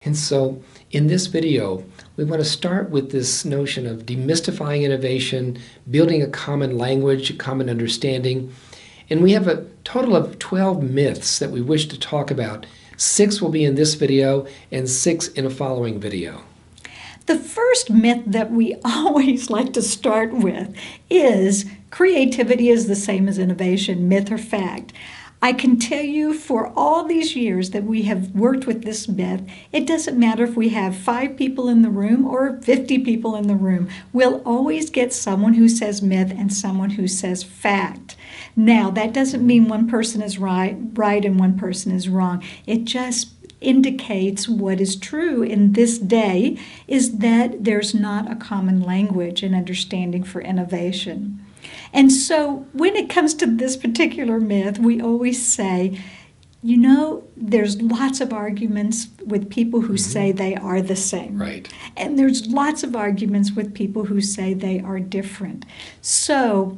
And so in this video, we want to start with this notion of demystifying innovation, building a common language, a common understanding. And we have a total of 12 myths that we wish to talk about. 6 will be in this video and 6 in a following video. The first myth that we always like to start with is creativity is the same as innovation, myth or fact. I can tell you for all these years that we have worked with this myth, it doesn't matter if we have 5 people in the room or 50 people in the room. We'll always get someone who says myth and someone who says fact. Now, that doesn't mean one person is right and one person is wrong. It just indicates what is true in this day is that there's not a common language and understanding for innovation. And so when it comes to this particular myth, we always say, you know, there's lots of arguments with people who say they are the same. Right. And there's lots of arguments with people who say they are different. So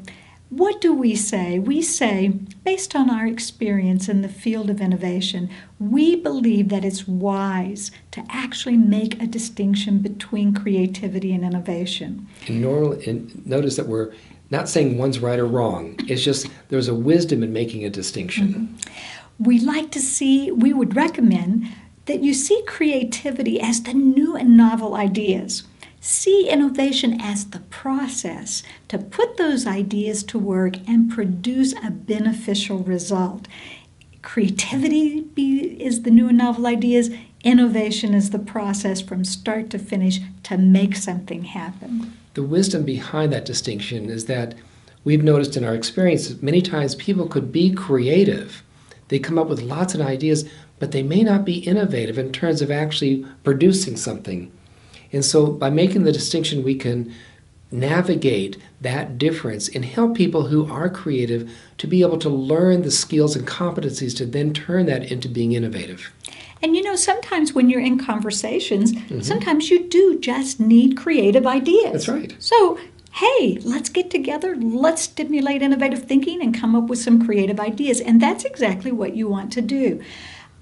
what do we say? We say, based on our experience in the field of innovation, we believe that it's wise to actually make a distinction between creativity and innovation. And notice that we're not saying one's right or wrong. It's just there's a wisdom in making a distinction. We would recommend that you see creativity as the new and novel ideas. See innovation as the process to put those ideas to work and produce a beneficial result. Creativity is the new and novel ideas. Innovation is the process from start to finish to make something happen. The wisdom behind that distinction is that we've noticed in our experience that many times people could be creative. They come up with lots of ideas, but they may not be innovative in terms of actually producing something. And so by making the distinction, we can navigate that difference and help people who are creative to be able to learn the skills and competencies to then turn that into being innovative. And you know, sometimes when you're in conversations, sometimes you do just need creative ideas. That's right. So, hey, let's get together, let's stimulate innovative thinking and come up with some creative ideas. And that's exactly what you want to do.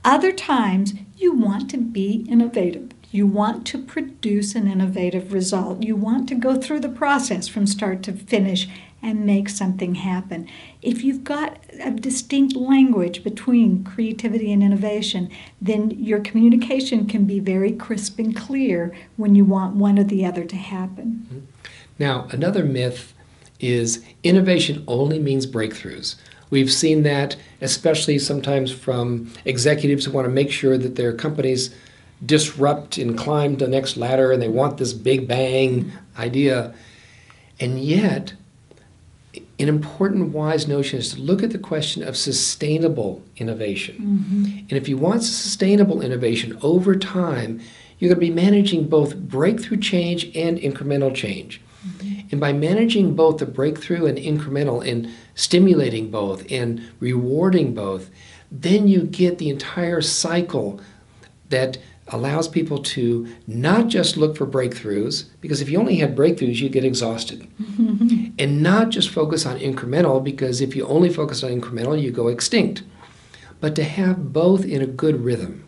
Other times, you want to be innovative. You want to produce an innovative result. You want to go through the process from start to finish and make something happen. If you've got a distinct language between creativity and innovation, then your communication can be very crisp and clear when you want one or the other to happen. Now, another myth is innovation only means breakthroughs. We've seen that especially sometimes from executives who want to make sure that their companies disrupt and climb the next ladder and they want this big bang idea. And yet, an important wise notion is to look at the question of sustainable innovation. And if you want sustainable innovation over time, you're going to be managing both breakthrough change and incremental change. And by managing both the breakthrough and incremental and stimulating both and rewarding both, then you get the entire cycle that allows people to not just look for breakthroughs, because if you only had breakthroughs, you get exhausted. And not just focus on incremental, because if you only focus on incremental, you go extinct. But to have both in a good rhythm.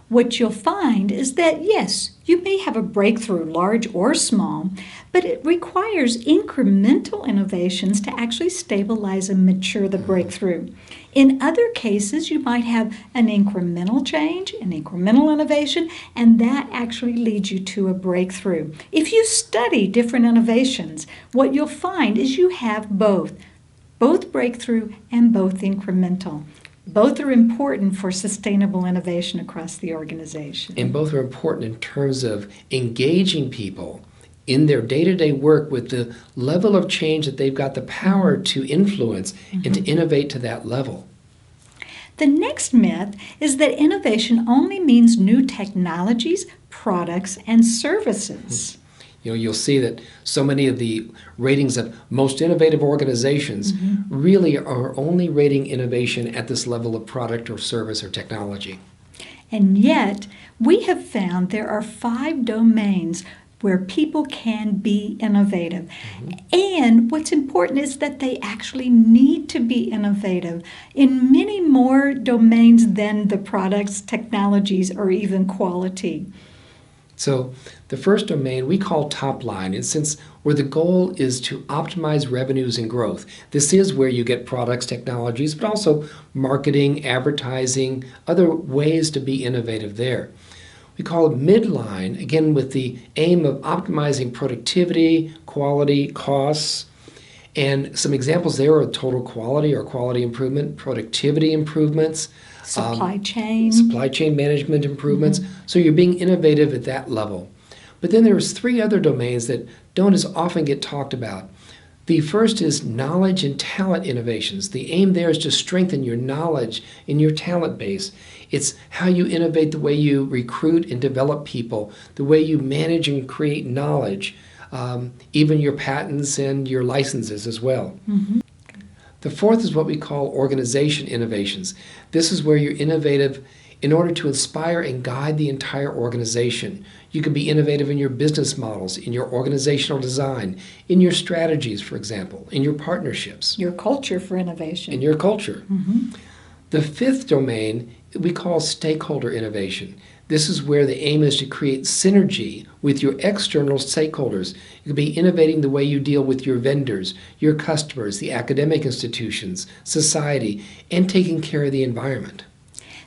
What you'll find is that, yes, you may have a breakthrough, large or small, but it requires incremental innovations to actually stabilize and mature the breakthrough. In other cases, you might have an incremental change, an incremental innovation, and that actually leads you to a breakthrough. If you study different innovations, what you'll find is you have both breakthrough and both incremental. Both are important for sustainable innovation across the organization. And both are important in terms of engaging people in their day-to-day work with the level of change that they've got the power to influence and to innovate to that level. The next myth is that innovation only means new technologies, products, and services. You know, you'll see that so many of the ratings of most innovative organizations really are only rating innovation at this level of product or service or technology. And yet, we have found there are 5 domains where people can be innovative. And what's important is that they actually need to be innovative in many more domains than the products, technologies, or even quality. So the first domain we call top line, and since where the goal is to optimize revenues and growth. This is where you get products, technologies, but also marketing, advertising, other ways to be innovative there. We call it midline, again with the aim of optimizing productivity, quality, costs, and some examples there are total quality or quality improvement, productivity improvements, Supply chain management improvements. So you're being innovative at that level. But then there's three other domains that don't as often get talked about. The first is knowledge and talent innovations. The aim there is to strengthen your knowledge in your talent base. It's how you innovate the way you recruit and develop people, the way you manage and create knowledge, even your patents and your licenses as well. The fourth is what we call organization innovations. This is where you're innovative in order to inspire and guide the entire organization. You can be innovative in your business models, in your organizational design, in your strategies, for example, in your partnerships. your culture for innovation. In your culture. The fifth domain we call stakeholder innovation. This is where the aim is to create synergy with your external stakeholders. You could be innovating the way you deal with your vendors, your customers, the academic institutions, society, and taking care of the environment.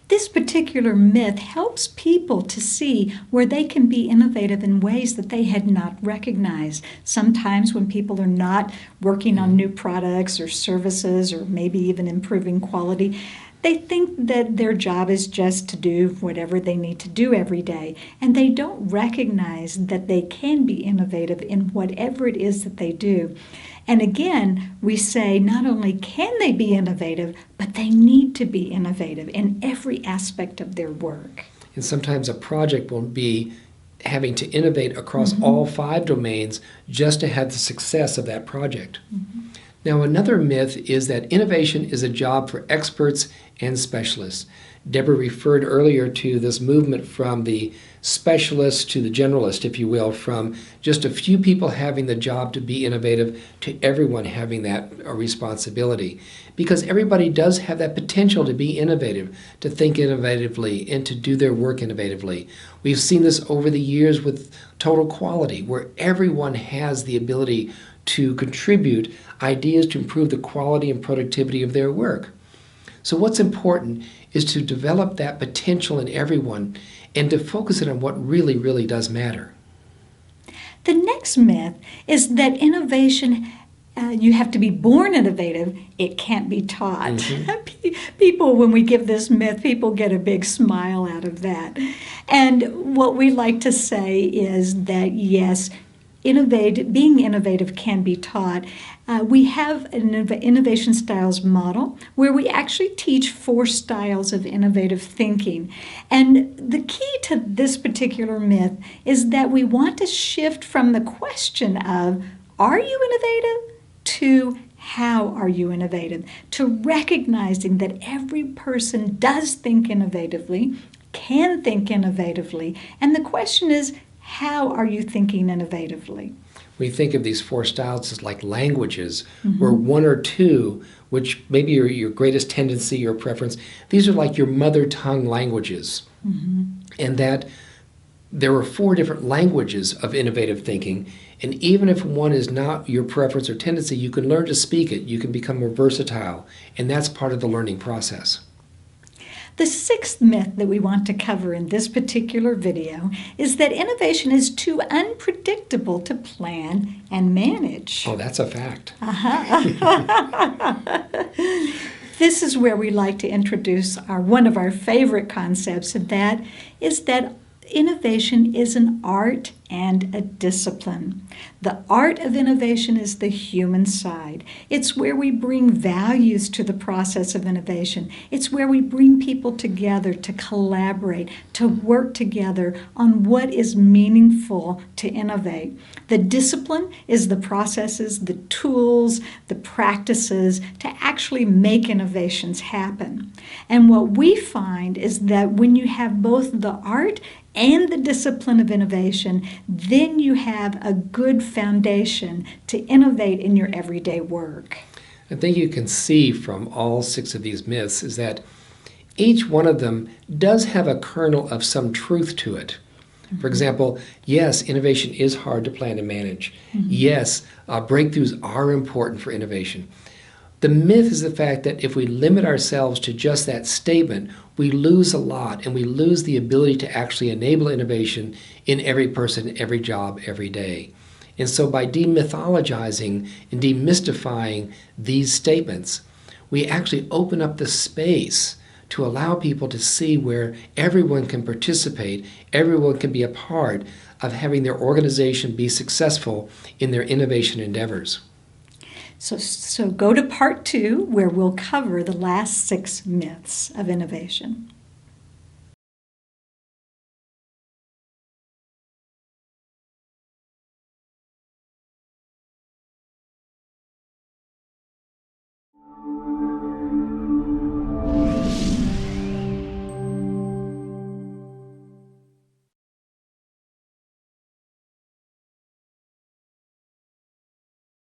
This particular myth helps people to see where they can be innovative in ways that they had not recognized. Sometimes when people are not working on new products or services or maybe even improving quality, they think that their job is just to do whatever they need to do every day, and they don't recognize that they can be innovative in whatever it is that they do. And again, we say not only can they be innovative, but they need to be innovative in every aspect of their work. And sometimes a project will be having to innovate across all five domains just to have the success of that project. Now, another myth is that innovation is a job for experts and specialists. Deborah referred earlier to this movement from the specialist to the generalist, if you will, from just a few people having the job to be innovative to everyone having that responsibility. Because everybody does have that potential to be innovative, to think innovatively, and to do their work innovatively. We've seen this over the years with total quality, where everyone has the ability to contribute ideas to improve the quality and productivity of their work. So what's important is to develop that potential in everyone and to focus it on what really, really does matter. The next myth is that innovation, you have to be born innovative, it can't be taught. People, when we give this myth, people get a big smile out of that. And what we like to say is that yes, being innovative can be taught. We have an innovation styles model where we actually teach 4 styles of innovative thinking. And the key to this particular myth is that we want to shift from the question of, are you innovative, to how are you innovative, to recognizing that every person does think innovatively, can think innovatively, and the question is, how are you thinking innovatively? We think of these 4 styles as like languages, where 1 or 2, which maybe are your greatest tendency or preference, these are like your mother tongue languages. And that there are 4 different languages of innovative thinking, and even if one is not your preference or tendency, you can learn to speak it, you can become more versatile, and that's part of the learning process. The 6th myth that we want to cover in this particular video is that innovation is too unpredictable to plan and manage. Oh, that's a fact. This is where we like to introduce one of our favorite concepts, and that is that innovation is an art and a discipline. The art of innovation is the human side. It's where we bring values to the process of innovation. It's where we bring people together to collaborate, to work together on what is meaningful to innovate. The discipline is the processes, the tools, the practices to actually make innovations happen. And what we find is that when you have both the art and the discipline of innovation, then you have a good foundation to innovate in your everyday work. I think you can see from all 6 of these myths is that each one of them does have a kernel of some truth to it. For example, yes, innovation is hard to plan and manage. Yes, breakthroughs are important for innovation. The myth is the fact that if we limit ourselves to just that statement, we lose a lot and we lose the ability to actually enable innovation in every person, every job, every day. And so by demythologizing and demystifying these statements, we actually open up the space to allow people to see where everyone can participate, everyone can be a part of having their organization be successful in their innovation endeavors. So go to part 2, where we'll cover the last 6 myths of innovation.